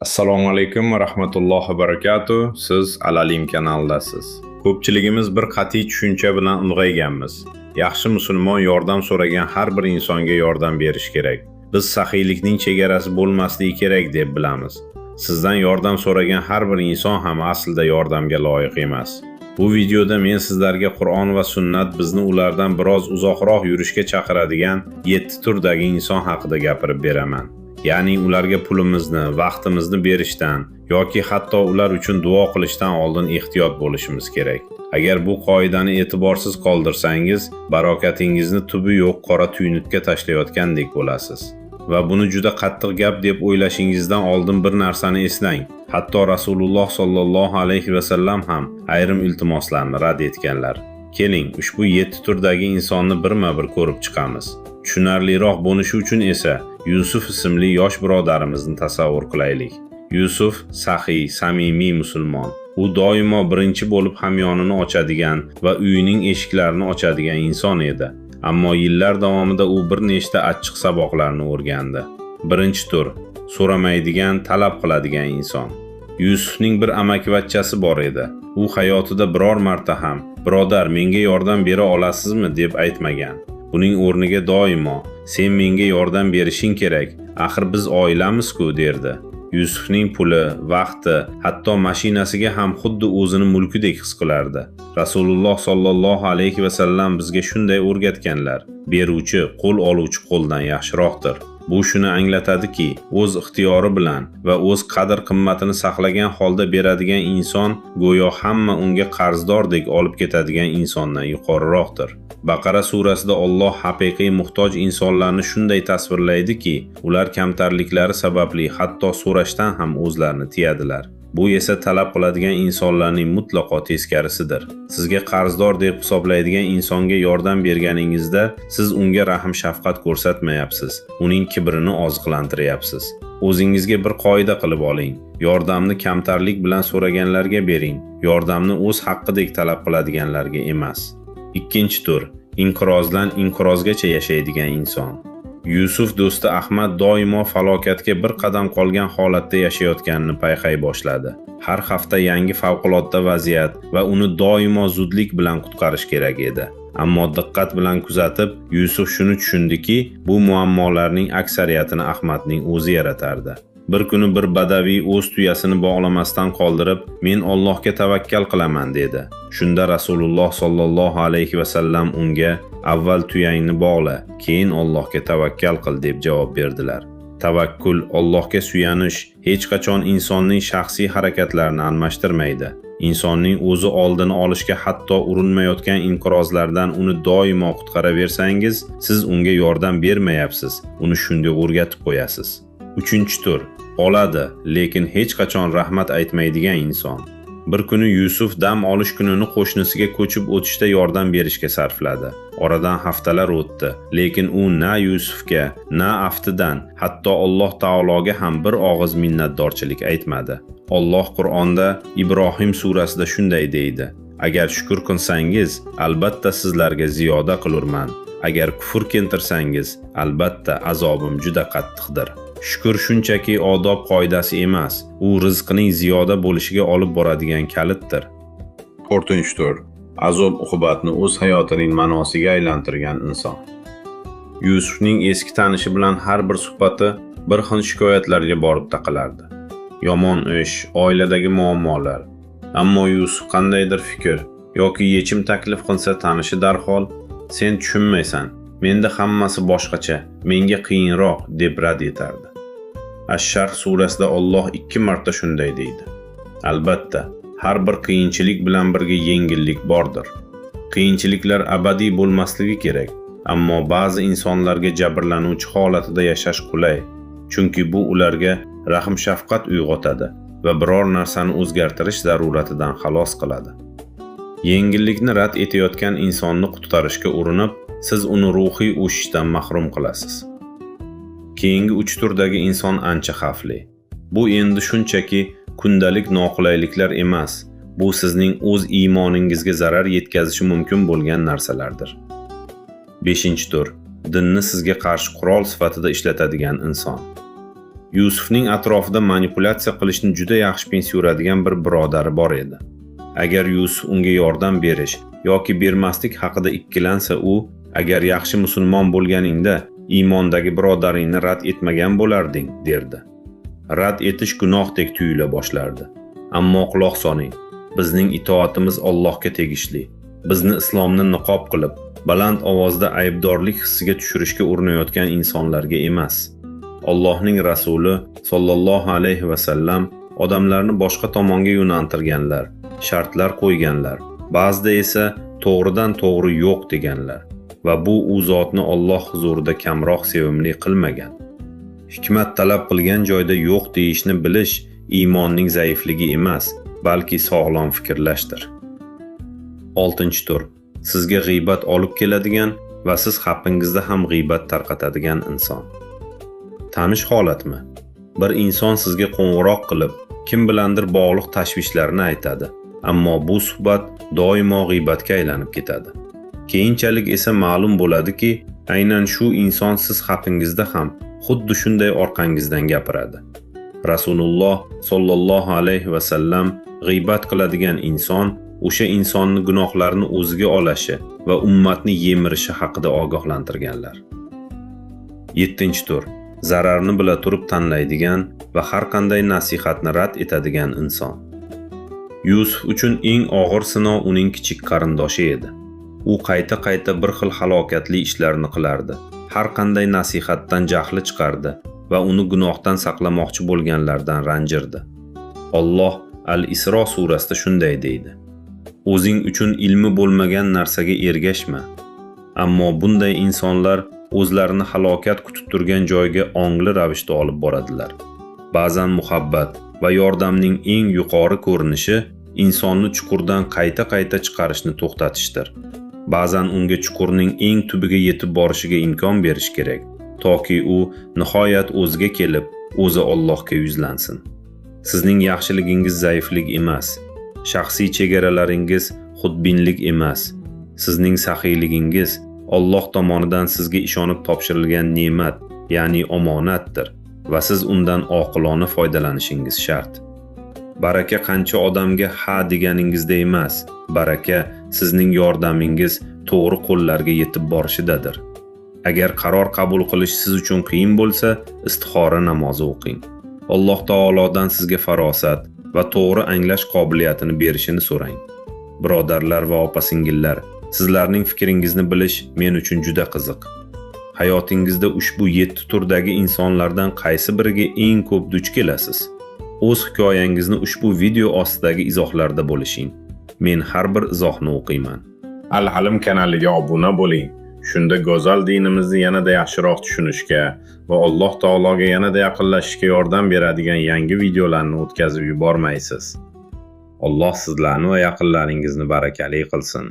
Assalomu alaykum va rahmatullohi va barakatuh. Siz Alalim kanalidasiz. Ko'pchiligimiz bir qat'iy tushuncha bilan ulg'ayganmiz. Yaxshi musulmon yordam so'ragan har bir insonga yordam berish kerak. Biz saxiylikning chegarasi bo'lmasligi kerak deb bilamiz. Sizdan yordam so'ragan har bir inson ham aslida yordamga loyiq emas. Bu videoda men sizlarga Qur'on va sunnat bizni ulardan biroz uzoqroq yurishga chaqiradigan 7 turdagi inson haqida gapirib beraman. Ya'ni ularga pulimizni, vaqtimizni berishdan yoki hatto ular uchun duo qilishdan oldin ehtiyot bo'lishimiz kerak. Agar bu qoidani e'tiborsiz qoldirsangiz, barokatingizni tubi yo'q qora tuynukka tashlayotgandek bo'lasiz. Va buni juda qattiq gap deb o'ylashingizdan oldin bir narsani eslang. Hatto Rasululloh sollallohu alayhi va sallam ham ayrim iltimoslarni rad etganlar. Keling, ushbu 7 turdagi insonni birma-bir ko'rib chiqamiz. Tushunarliroq bo'lishi uchun esa Yusuf ismli yosh birodarimizni tasavvur qilaylik. Yusuf saxiy, samimiy musulmon. U doimo birinchi bo'lib hamyonini ochadigan va uyining eshiklarini ochadigan inson edi. Ammo yillar davomida u bir nechta achchiq saboqlarni o'rgandi. Birinchi tur: so'ramaydigan, talab qiladigan inson. Yusufning bir amakivachchasi bor edi. U hayotida biror marta ham "Birodar, menga yordam bera olasizmi?" deb aytmagan. Buning o'rniga doimo "Sen menga yordam berishing kerak, axir biz oilamiz-ku" derdi. Yusufning puli, vaqti, hatto mashinasiga ham xuddi o'zini mulkidek his qilardi. Rasululloh sollallohu alayhi va sallam bizga shunday o'rgatganlar: beruvchi qo'l oluvchi qo'ldan yaxshiroqdir. Bu shuni anglatadiki, o'z ixtiyori bilan va o'z qadr-qimmatini saqlagan holda beradigan inson go'yo hamma unga qarzdordek olib ketadigan insondan yuqoriroqdir. Baqara surasida Alloh haqiqiy muhtoj insonlarni shunday tasvirlaydiki, ular kamtarliklari sababli hatto so'rashdan ham o'zlarini tiyadilar. Bu esa talab qiladigan insonlarning mutlaqo teskarisidir. Sizga qarzdor deb hisoblaydigan insonga yordam berganingizda siz unga rahm shafqat ko'rsatmayapsiz, uning kibrini oziqlantiryapsiz. O'zingizga bir qoida qilib oling. Yordamni kamtarlik bilan so'raganlarga bering, yordamni o'z haqqidek talab qiladiganlarga emas. Ikkinchi tur: inqirozdan inqirozgacha yashaydigan inson. Yusuf do'sti Ahmad doimo falokatga bir qadam qolgan holatda yashayotganini payqay boshladi. Har hafta yangi favqulodda vaziyat va uni doimo zudlik bilan qutqarish kerak edi. Ammo diqqat bilan kuzatib, Yusuf shuni tushundiki, bu muammolarning aksariyatini Ahmadning o'zi yaratardi. Bir kuni bir badaviy o'z tuyasini bog'lamasdan qoldirib, "Men Allohga tavakkal qilaman" dedi. Shunda Rasululloh sollallohu alayhi va sallam unga "Avval tuyangni bog'la, keyin Allohga tavakkal qil" deb javob berdilar. Tavakkul, Allohga suyanish hech qachon insonning shaxsiy harakatlarini almashtirmaydi. Insonning o'zi oldini olishga hatto urinmayotgan inqirozlardan uni doimo qutqaraversangiz, siz unga yordam bermayapsiz, uni shunga o'rgatib qo'yasiz. Uchinchi tur: oladi, lekin hech qachon rahmat aytmaydigan inson. Bir kuni Yusuf dam olish kunini qo'shnisiga ko'chib o'tishda yordam berishga sarfladi. Oradan haftalar o'tdi, lekin u na Yusufga, na aftidan, hatto Alloh taologa ham bir og'iz minnatdorchilik aytmadi. Alloh Qur'onda Ibrohim surasida shunday deydi: "Agar shukr qilsangiz, albatta sizlarga ziyoda qilurman. Agar kufr keltirsangiz, albatta azobim juda qattiqdir." Shukr shunchaki odob qoidasi emas, u rizqining ziyoda bo'lishiga olib boradigan kalitdir. 4-tur: azob-uqubatni o'z hayotining ma'nosiga aylantirgan inson. Yusufning eski tanishi bilan har bir suhbati bir xil shikoyatlarga borib taqalardi. Yomon ish, oiladagi muammolar. Ammo Yusuf qandaydir fikr yoki yechim taklif qilsa, tanishi darhol "Sen tushunmaysan, menda hammasi boshqacha, menga qiyinroq" deb rad etardi. Ash-Sharh surasida Alloh 2 marta shunday deydi: "Albatta, har bir qiyinchilik bilan birga yengillik bordir. Qiyinchiliklar abadiy bo'lmasligi kerak, ammo ba'zi insonlarga jabrlanuvchi holatida yashash qulay, chunki bu ularga rahm shafqat uyg'otadi va biror narsani o'zgartirish zaruratidan xalos qiladi." Yengillikni rad etayotgan insonni qutqarishga urinib, siz uni ruhiy o'sishdan mahrum qilasiz. Keyingi 3 turdagi inson ancha xavfli. Bu endi shunchaki kundalik noqulayliklar emas, bu sizning o'z iymoningizga zarar yetkazishi mumkin bo'lgan narsalardir. 5-tur: dinni sizga qarshi qurol sifatida ishlatadigan inson. Yusufning atrofida manipulyatsiya qilishni juda yaxshi pensiyoradigan bir birodari bor edi. Agar Yusuf unga yordam berish yoki bermaslik haqida ikkilansa, u agar yaxshi musulmon bo'lganingda iymondagi birodaringni rad etmagan bo'larding, derdi. Rad etish gunohdek tuyula boshlardi. Ammo quloq soling, bizning itoatimiz Allohga tegishli. Bizni islomni niqob qilib, baland ovozda aybdorlik hissiga tushirishga urinayotgan insonlarga emas. Allohning rasuli sollallohu alayhi va sallam odamlarni boshqa tomonga yo'naltirganlar, shartlar qo'yganlar, ba'zida esa to'g'ridan to'g'ri yo'q deganlar va bu u zotni Alloh huzurida kamroq sevimli qilmagan. Hikmat talab qilgan joyda yo'q deyishni bilish iymonning zaifligi emas, balki sog'lom fikrlashdir. 6-tur. Sizga g'iybat olib keladigan va siz haqingizda ham g'iybat tarqatadigan inson. Tanish holatmi? Bir inson sizga qo'ng'iroq qilib, kim bilandir bog'liq tashvishlarni aytadi, ammo bu suhbat doimo g'iybatga aylanib ketadi. Keyinchalik esa ma'lum bo'ladiki, aynan shu inson siz haqingizda ham xuddi shunday orqangizdan gapiradi. Rasululloh sollallohu alayhi va sallam g'iybat qiladigan inson o'sha insonni gunohlarini o'ziga olashi va ummatni yemirishi haqida ogohlantirganlar. 7-tur. Zararni bila turib tanlaydigan va har qanday nasihatni rad etadigan inson. Yusuf uchun eng og'ir sinov uning kichik qarindoshi edi. U qayta-qayta bir xil halokatli ishlarni qilardi. Har qanday nasihatdan jahli chiqardi va uni gunohdan saqlamoqchi bo'lganlardan ranjirdi. Alloh Al-Isro surasida shunday deydi: O'zing uchun ilmi bo'lmagan narsaga ergashma. Ammo bunday insonlar o'zlarini halokat kutib turgan joyga ongli ravishda olib boradilar. Ba'zan muhabbat va yordamning eng yuqori ko'rinishi insonni chuqurdan qayta-qayta chiqarishni to'xtatishdir. Ba'zan unga chuqurning eng tubiga yetib borishiga imkon berish kerak, toki u nihoyat o'ziga kelib, o'zi Allohga yuzlansin. Sizning yaxshiligingiz zaiflik emas, shaxsiy chegaralaringiz xudbinlik emas. Sizning saxiyligingiz Alloh tomonidan sizga ishonib topshirilgan ne'mat, ya'ni omonatdir va siz undan oqilona foydalanishingiz shart. Baraka qancha odamga ha deganingizda emas, baraka sizning yordamingiz to'g'ri qo'llarga yetib borishidadir. Agar qaror qabul qilish siz uchun qiyin bo'lsa, istixora namozi o'qing. Alloh taolodan sizga farosat va to'g'ri anglash qobiliyatini berishini so'rang. Birodarlar va opa-singillar, sizlarning fikringizni bilish men uchun juda qiziq. Hayotingizda ushbu 7 turdagi insonlardan qaysi biriga eng ko'p duch kelasiz? O'z hikoyangizni ushbu video ostidagi izohlarda bo'lishing. Men har bir izohni o'qiyman. Al-Halim kanaliga obuna bo'ling. Shunda go'zal dinimizni yanada yaxshiroq tushunishga va Alloh taologa yanada yaqinlashishga yordam beradigan yangi videolarni o'tkazib yubormaysiz. Alloh sizlarni va yaqinlaringizni barakali qilsin.